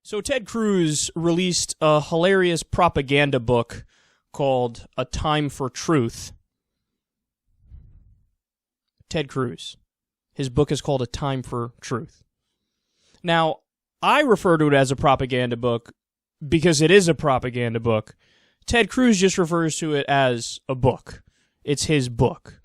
So Ted Cruz released a hilarious propaganda book called A Time for Truth. Ted Cruz. His book is called A Time for Truth. Now, I refer to it as a propaganda book because it is a propaganda book. Ted Cruz just refers to it as a book. It's his book.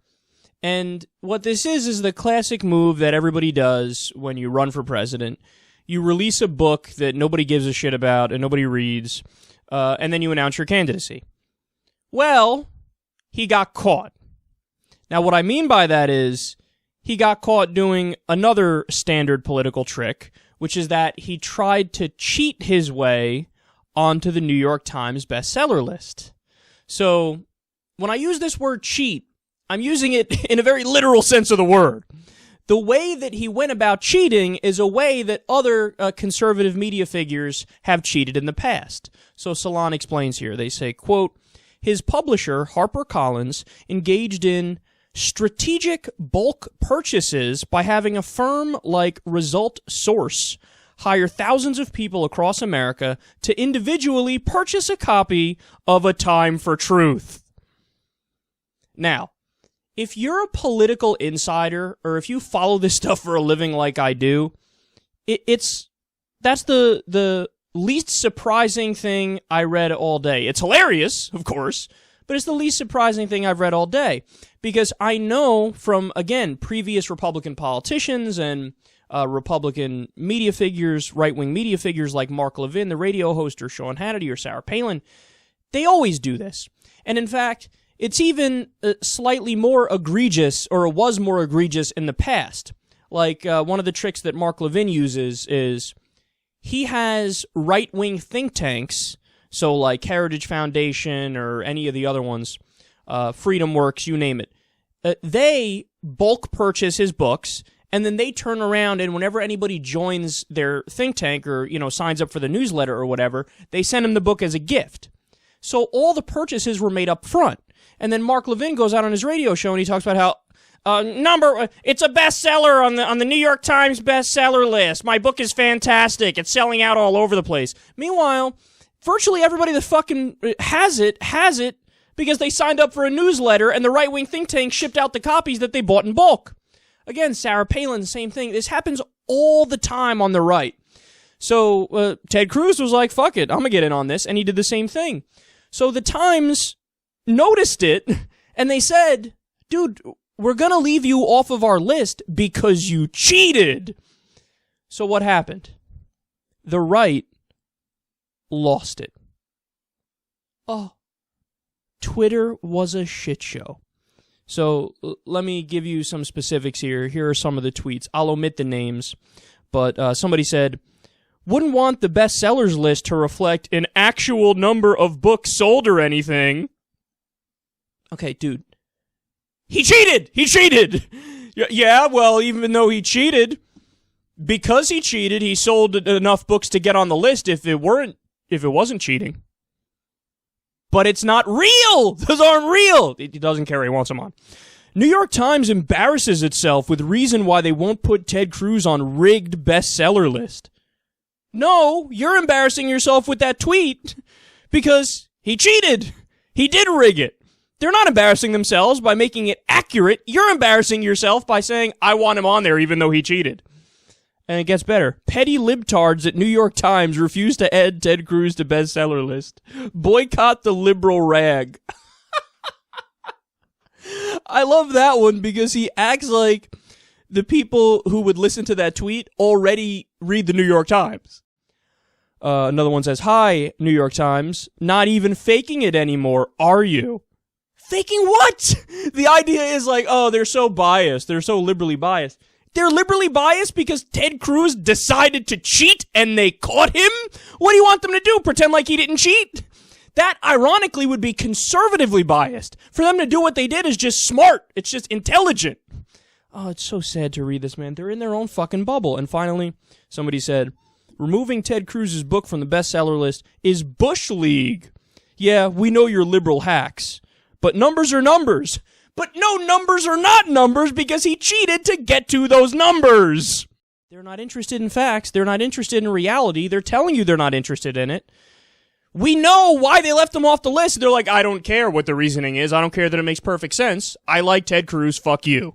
And what this is the classic move that everybody does when you run for president. You release a book that nobody gives a shit about and nobody reads, and then you announce your candidacy. Well, he got caught. Now, what I mean by that is he got caught doing another standard political trick, which is that he tried to cheat his way onto the New York Times bestseller list. So, when I use this word cheat, I'm using it in a very literal sense of the word. The way that he went about cheating is a way that other conservative media figures have cheated in the past. So Salon explains here. They say, quote, his publisher, HarperCollins, engaged in strategic bulk purchases by having a firm like Result Source hire thousands of people across America to individually purchase a copy of A Time for Truth. Now, if you're a political insider, or if you follow this stuff for a living like I do, that's the least surprising thing I read all day. It's hilarious, of course, but it's the least surprising thing I've read all day. Because I know from, again, previous Republican politicians and Republican media figures, right-wing media figures like Mark Levin, the radio host, or Sean Hannity, or Sarah Palin, they always do this. And in fact, it's even slightly more egregious, or it was more egregious in the past. Like, one of the tricks that Mark Levin uses is he has right-wing think tanks, so like Heritage Foundation or any of the other ones, Freedom Works, you name it. They bulk purchase his books, and then they turn around and whenever anybody joins their think tank or, signs up for the newsletter or whatever, they send him the book as a gift. So all the purchases were made up front. And then Mark Levin goes out on his radio show and he talks about how it's a bestseller on the New York Times bestseller list. My book is fantastic. It's selling out all over the place. Meanwhile, virtually everybody that fucking has it because they signed up for a newsletter and the right-wing think tank shipped out the copies that they bought in bulk. Again, Sarah Palin, same thing. This happens all the time on the right. So Ted Cruz was like, fuck it, I'm gonna get in on this, and he did the same thing. So the Times noticed it, and they said, dude, we're gonna leave you off of our list because you cheated. So what happened? The right lost it. Oh, Twitter was a shit show. So let me give you some specifics here. Here are some of the tweets. I'll omit the names, but somebody said, wouldn't want the bestsellers list to reflect an actual number of books sold or anything. Okay, dude. He cheated! He cheated! Yeah, well, even though he cheated, because he cheated, he sold enough books to get on the list if it wasn't cheating. But it's not real! Those aren't real! He doesn't care, he wants them on. New York Times embarrasses itself with reason why they won't put Ted Cruz on rigged bestseller list. No, you're embarrassing yourself with that tweet because he cheated. He did rig it. They're not embarrassing themselves by making it accurate. You're embarrassing yourself by saying, I want him on there even though he cheated. And it gets better. Petty libtards at New York Times refuse to add Ted Cruz to bestseller list. Boycott the liberal rag. I love that one because he acts like the people who would listen to that tweet already read the New York Times. Another one says, hi, New York Times. Not even faking it anymore, are you? Faking what? The idea is like, oh, they're so biased. They're so liberally biased. They're liberally biased because Ted Cruz decided to cheat and they caught him? What do you want them to do? Pretend like he didn't cheat? That, ironically, would be conservatively biased. For them to do what they did is just smart. It's just intelligent. Oh, it's so sad to read this, man. They're in their own fucking bubble. And finally, somebody said, removing Ted Cruz's book from the bestseller list is Bush League. Yeah, we know you're liberal hacks. But numbers are numbers. But no, numbers are not numbers because he cheated to get to those numbers. They're not interested in facts. They're not interested in reality. They're telling you they're not interested in it. We know why they left him off the list. They're like, I don't care what the reasoning is. I don't care that it makes perfect sense. I like Ted Cruz. Fuck you.